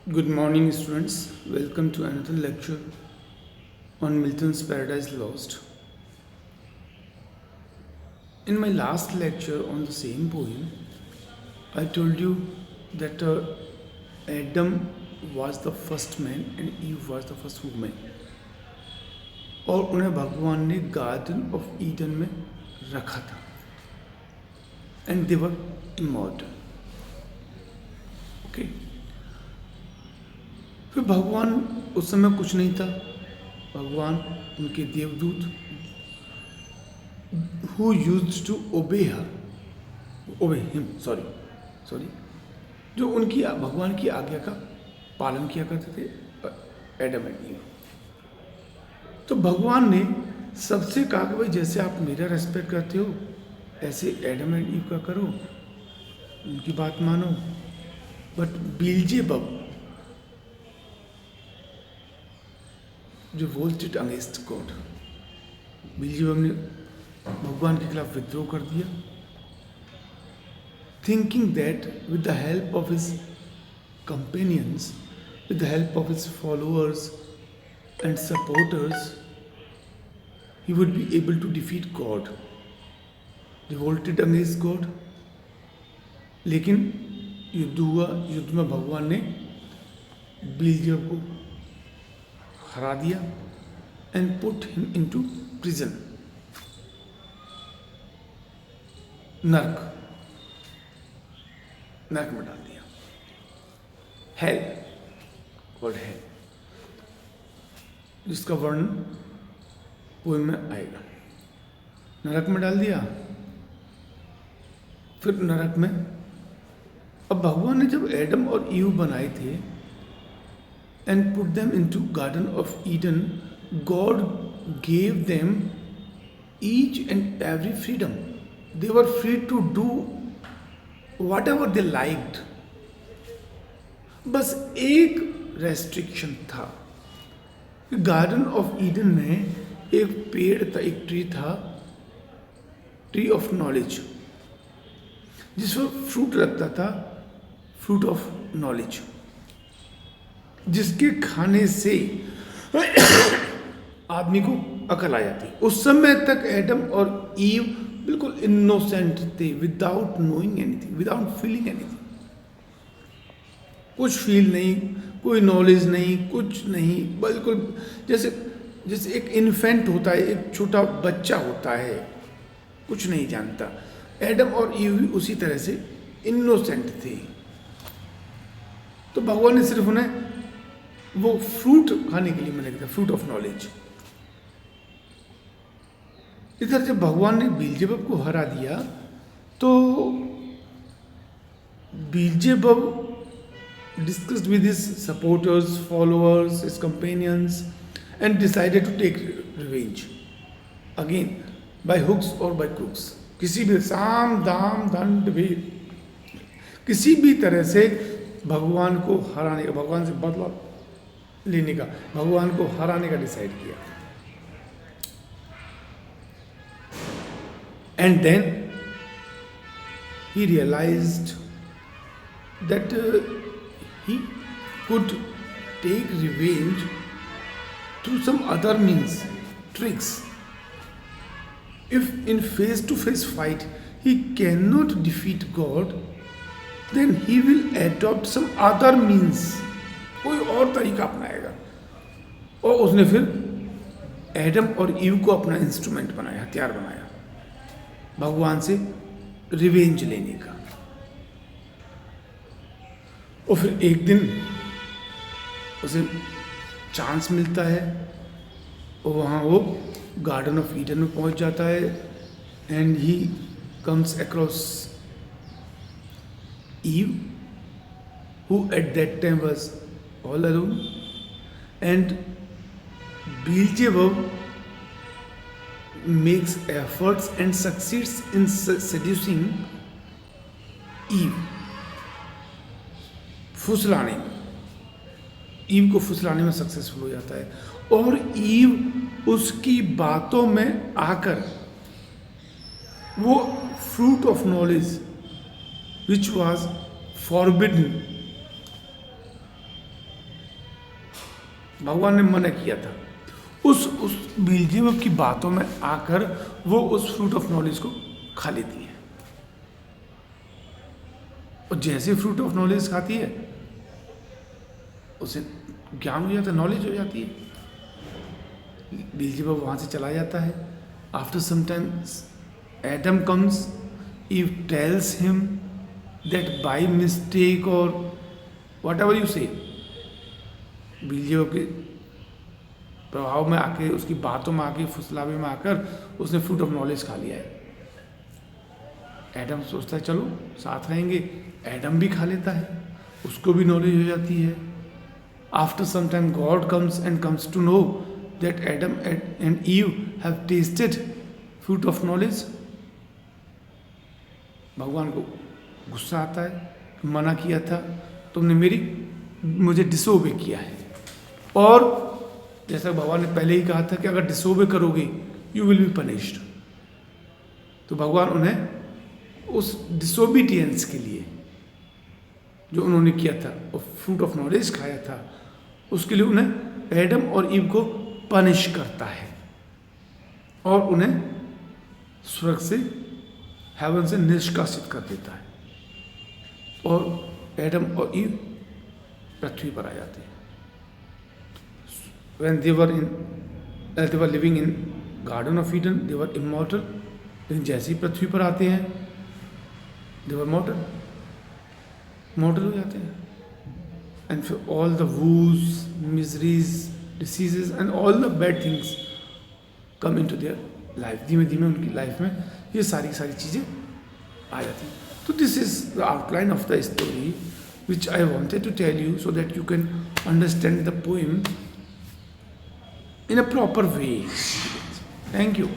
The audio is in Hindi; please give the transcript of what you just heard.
Good morning, students. Welcome to another lecture on Milton's Paradise Lost. In my last lecture on the same poem, I told you that Adam was the first man and Eve was the first woman. और उन्हें भगवान ने गार्डन ऑफ ईडन में रखा था and they were immortal. Okay, फिर भगवान उस समय कुछ नहीं था. भगवान उनके देवदूत who used to obey him, जो उनकी भगवान की आज्ञा का पालन किया करते थे, एडम एंड ईव. तो भगवान ने सबसे कहा कि भाई जैसे आप मेरा रेस्पेक्ट करते हो ऐसे एडम एंड ईव का करो, उनकी बात मानो. बट बीलजेबब जो वोल्टेड अगेंस्ट गॉड, बीलजेबब ने भगवान के खिलाफ विद्रोह कर दिया, thinking that with the help of his companions, with the help of his followers and supporters, he would be able to defeat God. Revolted against God. लेकिन युद्ध हुआ. युद्ध में भगवान ने बीलजेबब को हरा दिया and put him into prison. नरक में डाल दिया. Hell, called hell, जिसका वर्णन पोएम में आएगा. नरक में डाल दिया. फिर नरक में अब भगवान ने जब एडम और ईव बनाए थे and put them into garden of Eden, God gave them each and every freedom. They were free to do whatever they liked. बस एक रेस्ट्रिक्शन था. गार्डन ऑफ ईडन में एक पेड़ था, एक ट्री था, ट्री ऑफ नॉलेज, जिसमें फ्रूट लगता था, फ्रूट ऑफ नॉलेज, जिसके खाने से आदमी को अकल आ जाती. उस समय तक एडम और ईव बिल्कुल इनोसेंट थे, without knowing anything, without feeling anything. कुछ फील नहीं, कोई नॉलेज नहीं, कुछ नहीं, बिल्कुल जैसे एक इन्फेंट होता है, एक छोटा बच्चा होता है, कुछ नहीं जानता. एडम और ईव भी उसी तरह से इनोसेंट थे. तो भगवान ने सिर्फ उन्हें वो फ्रूट खाने के लिए मना किया, फ्रूट ऑफ नॉलेज. इधर जब भगवान ने बीलजेबब को हरा दिया तो बीलजेबब discussed with his supporters, followers, his companions, and decided to take revenge again by hooks or by crooks. किसी भी साम दाम दंड भी किसी भी तरह से भगवान को हराने का, भगवान से बदला लेने का, भगवान को हराने का डिसाइड किया. And then he realized that he could take revenge through some other means, tricks. If in face-to-face fight he cannot defeat God, then he will adopt some other means. कोई और तरीका अपनाएगा. और उसने फिर एडम और ईव को अपना इंस्ट्रूमेंट बनाया, हथियार बनाया, भगवान से रिवेंज लेने का. और फिर एक दिन उसे चांस मिलता है और वहाँ वो गार्डन ऑफ ईडन में पहुँच जाता है and he comes across Eve who at that time was all alone and Beelzebub makes efforts and succeeds in seducing Eve. फुसलाने में, ईव को फुसलाने में सक्सेसफुल हो जाता है और ईव उसकी बातों में आकर वो fruit of knowledge which was forbidden भगवान ने मना किया था। उस बिल्जेबुल की बातों में आकर वो उस फ्रूट ऑफ नॉलेज को खा लेती है, और जैसे फ्रूट ऑफ नॉलेज खाती है उसे ज्ञान हो जाता है, नॉलेज हो जाती है। बिल्जेबुल वहाँ से चला जाता है। After some time Adam comes, Eve tells him that by mistake और whatever you say, Beelzebub के प्रभाव में आके, उसकी बातों में आके, फुसलावे में आकर उसने फ्रूट ऑफ नॉलेज खा लिया है। एडम सोचता है चलो साथ रहेंगे, एडम भी खा लेता है, उसको भी नॉलेज हो जाती है। After some time God comes to know that Adam and Eve have tasted fruit of knowledge. भगवान को गुस्सा आता है, मना किया था, तुमने मुझे डिसोबे किया है। और जैसा भगवान ने पहले ही कहा था कि अगर डिसोबे करोगे यू विल बी पनिश्ड, तो भगवान उन्हें उस डिसोबीडियंस के लिए जो उन्होंने किया था और फ्रूट ऑफ नॉलेज खाया था, उसके लिए उन्हें एडम और ईव को पनिश करता है और उन्हें स्वर्ग से, हेवन से निष्कासित कर देता है, और एडम और ईव पृथ्वी पर आ जाते हैं। When they were living in Garden of Eden, they were immortal. लेकिन जैसे ही पृथ्वी पर आते हैं they were mortal हो जाते हैं। And for all the woes, miseries, diseases and all the bad things come into their life. धीमे धीमे उनकी लाइफ में ये सारी चीज़ें आ जाती हैं। तो this is the outline of the story which I wanted to tell you so that you can understand the poem in a proper way. Thank you.